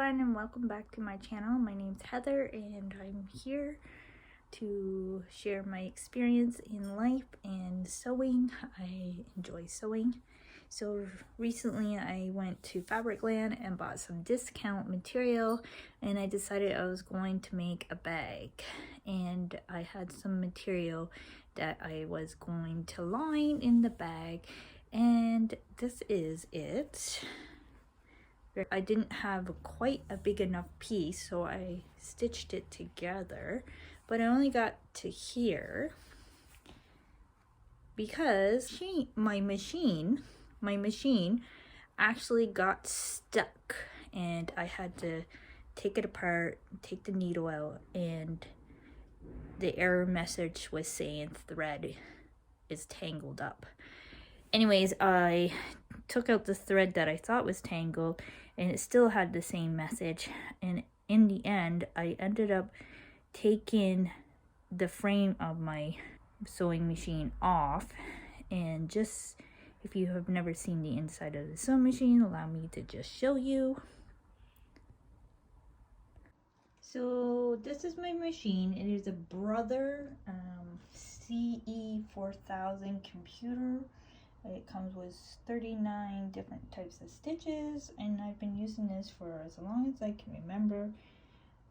everyone, and welcome back to my channel. My name's Heather and I'm here to share my experience in life and sewing. I enjoy sewing. So recently I went to Fabricland and bought some discount material, and I decided I was going to make a bag, and I had some material that I was going to line in the bag, and this is it. I didn't have quite a big enough piece, so I stitched it together, but I only got to here because my machine actually got stuck, and I had to take it apart, take the needle out, and the error message was saying thread is tangled up. Anyways, I took out the thread that I thought was tangled, and it still had the same message, and in the end I ended up taking the frame of my sewing machine off. And just, if you have never seen the inside of the sewing machine, allow me to just show you. So this is my machine. It is a Brother CE4000 computer. It comes with 39 different types of stitches, and I've been using this for as long as I can remember.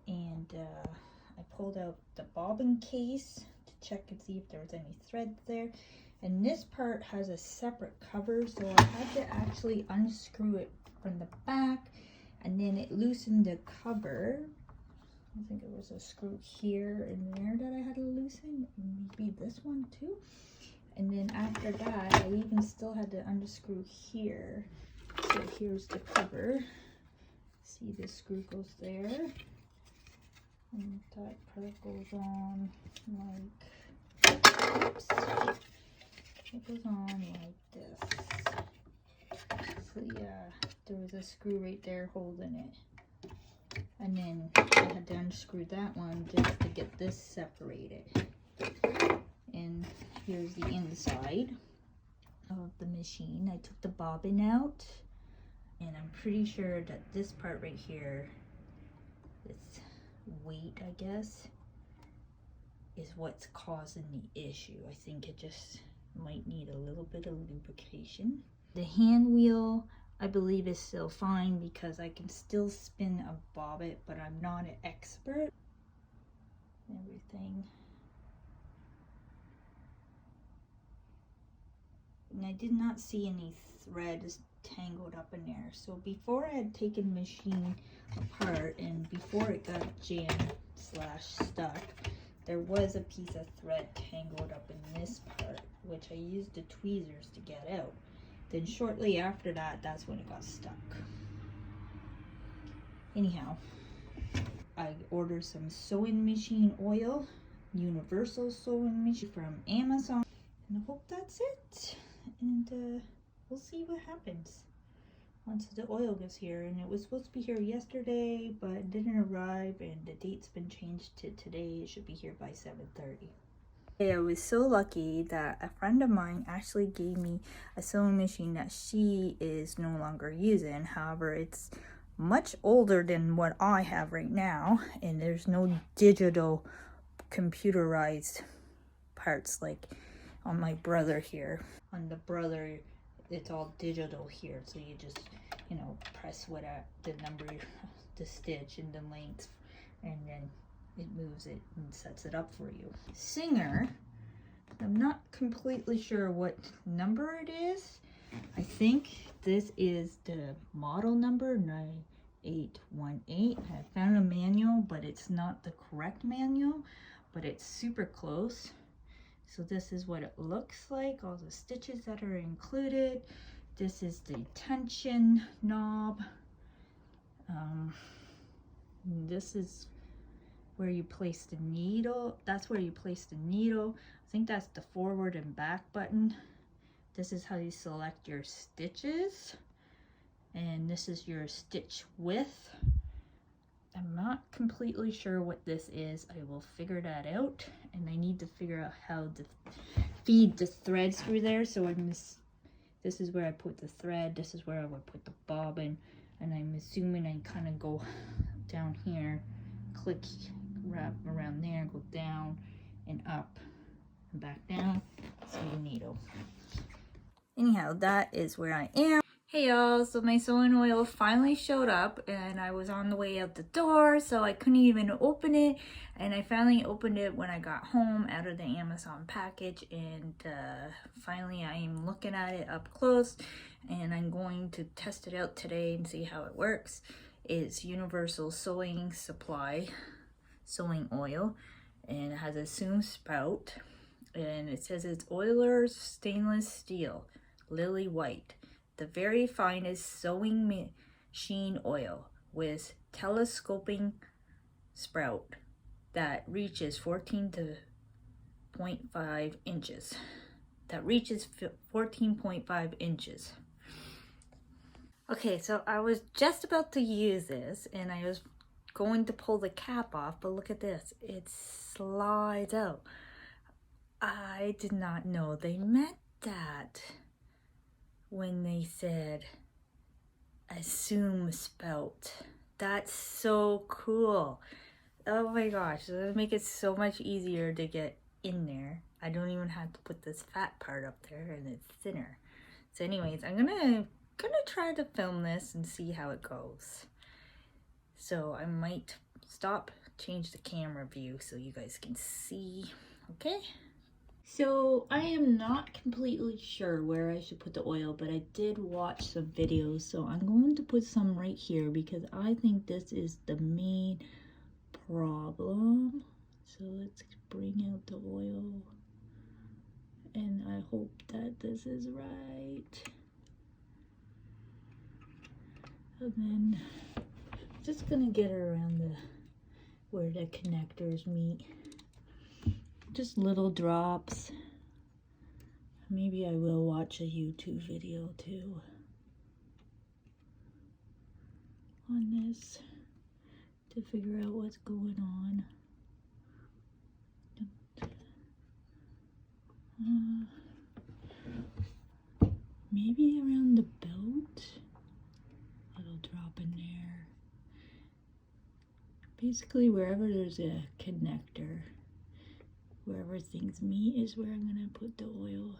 And I pulled out the bobbin case to check and see if there was any thread there. And this part has a separate cover, so I had to actually unscrew it from the back, and then it loosened the cover. I think it was a screw here and there that I had to loosen, and maybe this one too. And then after that, I even still had to unscrew here. So here's the cover. See, the screw goes there. And that part goes on like, oops. It goes on like this. So yeah, there was a screw right there holding it. And then I had to unscrew that one just to get this separated. And here's the inside of the machine. I took the bobbin out, and I'm pretty sure that this part right here, this weight, I guess, is what's causing the issue. I think it just might need a little bit of lubrication. The hand wheel, I believe, is still fine because I can still spin a bobbin, but I'm not an expert. Everything. And I did not see any threads tangled up in there. So before I had taken the machine apart and before it got jammed / stuck, there was a piece of thread tangled up in this part, which I used the tweezers to get out. Then shortly after that, that's when it got stuck. Anyhow, I ordered some sewing machine oil, universal sewing machine from Amazon, and I hope that's it. And we'll see what happens once the oil gets here. And it was supposed to be here yesterday, but it didn't arrive, and the date's been changed to today. It should be here by 7:30. I was so lucky that a friend of mine actually gave me a sewing machine that she is no longer using. However, it's much older than what I have right now, and there's no digital computerized parts like on my Brother here. On the Brother, it's all digital here, so you just, you know, press the number, the stitch and the length, and then it moves it and sets it up for you. Singer, I'm not completely sure what number it is. I think this is the model number 9818. I found a manual, but it's not the correct manual, but it's super close. So this is what it looks like, all the stitches that are included. This is the tension knob. This is where you place the needle. That's where you place the needle. I think that's the forward and back button. This is how you select your stitches. And this is your stitch width. I'm not completely sure what this is. I will figure that out, and I need to figure out how to feed the thread through there. So this is where I put the thread. This is where I would put the bobbin. and I'm assuming I kind of go down here, click, wrap around there, go down and up and back down, sewing needle. Anyhow, that is where I am. Hey y'all, so my sewing oil finally showed up and I was on the way out the door, so I couldn't even open it, and I finally opened it when I got home out of the Amazon package, and finally I am looking at it up close, and I'm going to test it out today and see how it works. It's Universal Sewing Supply sewing oil, and it has a Spout, and it says it's Oiler's stainless steel, lily white, the very finest sewing machine oil with telescoping spout that reaches 14.5 inches. That reaches 14.5 inches. Okay, so I was just about to use this and I was going to pull the cap off, but look at this, it slides out. I did not know they meant that when they said assume spout. That's so cool. Oh my gosh, that'll make it so much easier to get in there. I don't even have to put this fat part up there, and it's thinner. So anyways, I'm gonna try to film this and see how it goes. So I might stop, change the camera view so you guys can see. Okay, so I am not completely sure where I should put the oil, but I did watch some videos, so I'm going to put some right here because I think this is the main problem. So let's bring out the oil, and I hope that this is right. And then just gonna get around where the connectors meet. Just little drops. Maybe I will watch a YouTube video too on this to figure out what's going on. Maybe around the belt. Little drop in there. Basically wherever there's a connector, wherever things meet is where I'm gonna put the oil.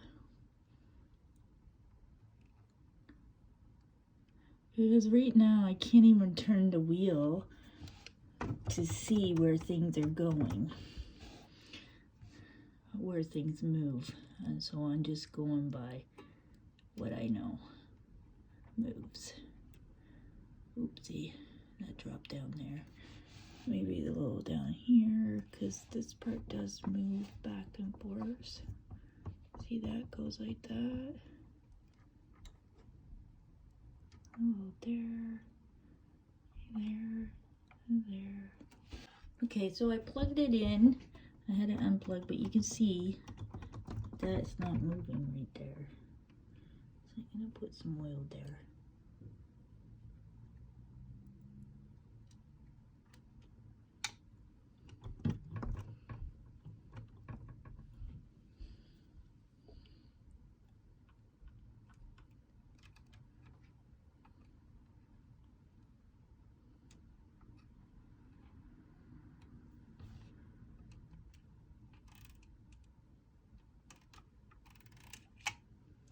Because right now I can't even turn the wheel to see where things are going, where things move, and so I'm just going by what I know moves. Oopsie, that dropped down there. Maybe a little down here, because this part does move back and forth. See, that goes like that. Oh, there, there, and there. Okay, so I plugged it in. I had it unplugged, but you can see that it's not moving right there. So I'm gonna put some oil there.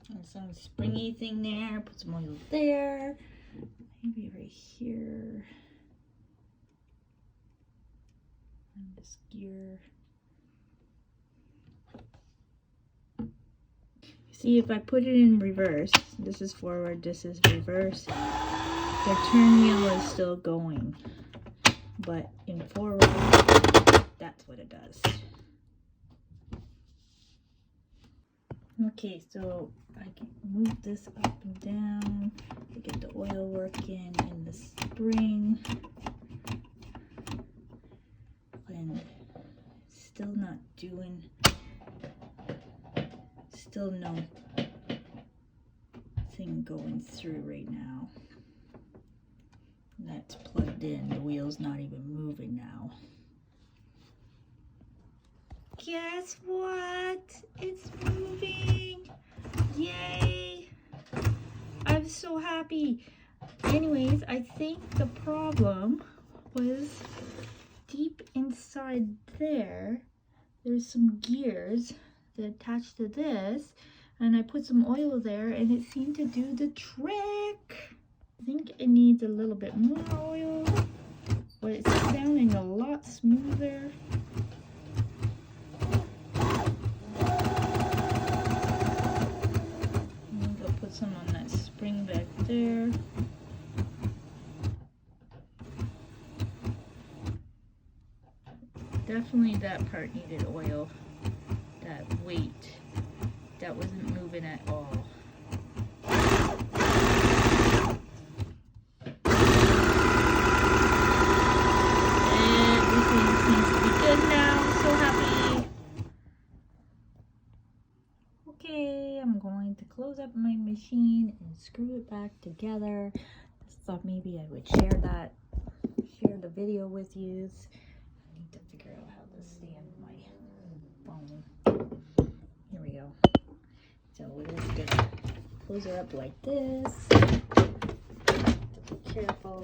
And some springy thing there, put some oil there, maybe right here. And this gear. See, if I put it in reverse, this is forward, this is reverse, the turn wheel is still going. But in forward, that's what it does. Okay, so I can move this up and down to get the oil working in the spring. And still not doing, still no thing going through right now. That's plugged in, the wheel's not even moving now. Guess what? It's moving! Yay! I'm so happy. Anyways, I think the problem was deep inside there. There's some gears that attach to this, and I put some oil there and it seemed to do the trick. I think it needs a little bit more oil, but it's sounding a lot smoother. I'll put some on that spring back there. Definitely that part needed oil. That weight, that wasn't moving at all. Everything seems to be good now. I'm so happy. Okay, I'm going to close up my machine and screw it back together. Just thought maybe I would share the video with you. I need to figure out how to stand my phone. Here we go. So we're just gonna close her up like this. Be careful.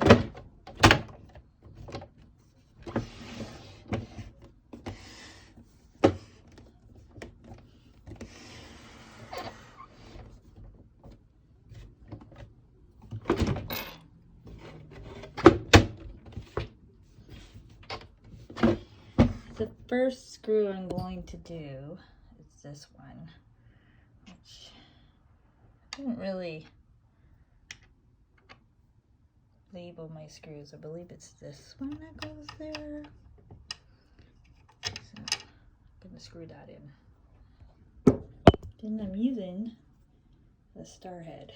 The first screw I'm going to do is this one, which I didn't really label my screws. I believe it's this one that goes there. So I'm gonna screw that in. Then I'm using the star head.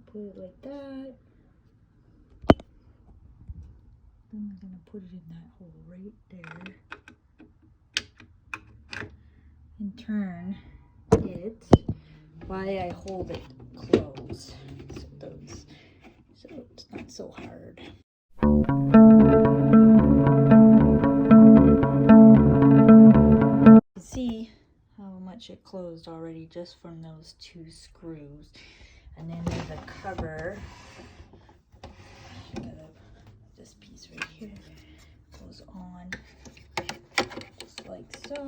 Put it like that. Then I'm gonna put it in that hole right there and turn it while I hold it closed, so it's not so hard. You can see how much it closed already just from those 2 screws. And then there's a cover. This piece right here goes on just like so.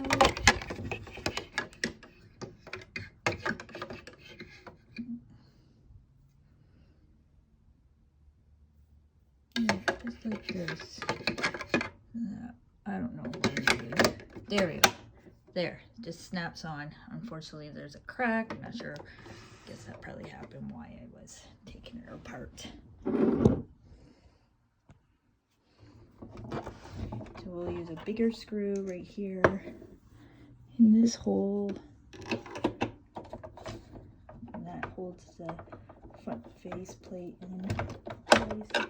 Yeah, just like this. I don't know what it is. There we go. There, just snaps on. Unfortunately, there's a crack. I'm not sure. I guess that probably happened while I was taking it apart. So we'll use a bigger screw right here in this hole. And that holds the front face plate in place.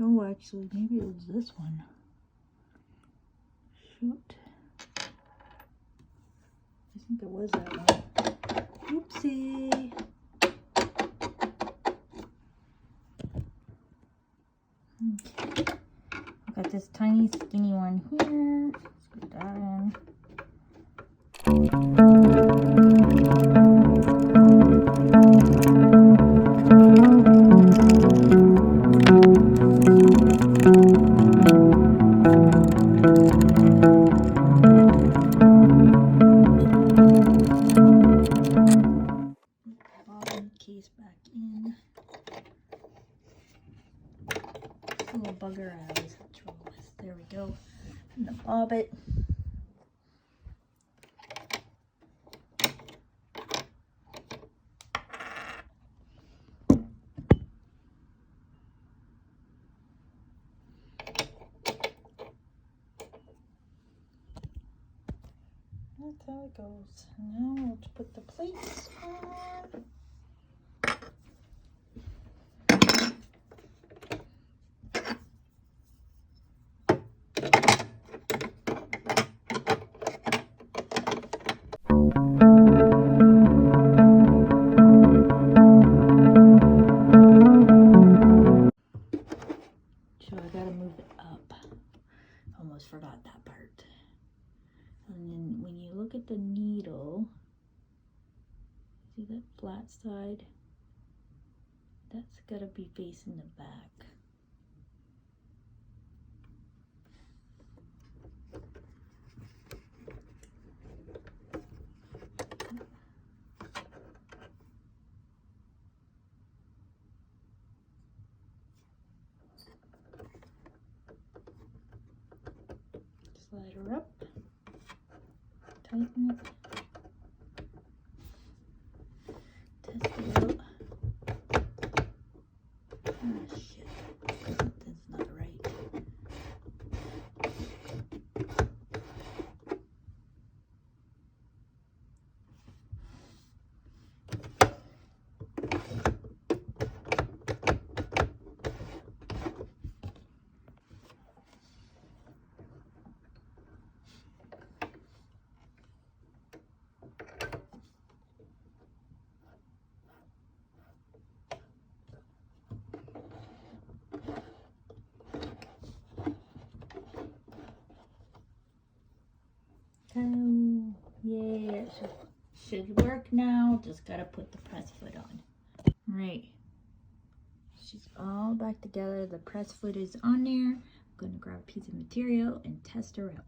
Oh, actually, maybe it was this one. Shoot. I think it was that one. Oopsie. Okay. I've got this tiny skinny one here. Screw that in. Case back in. This little bugger I always have trouble with. There we go. And the bobbit. that's how it goes. Now we'll put the plates on. So I gotta move it up. Almost forgot that part. And then when you look at the needle, see that flat side? That's gotta be facing the back. Slide her up, tighten it, test it out. Ah, shit, something's not right. Oh, yeah, it should work now. Just gotta put the press foot on. Right, she's all back together. The press foot is on there. I'm gonna grab a piece of material and test her out.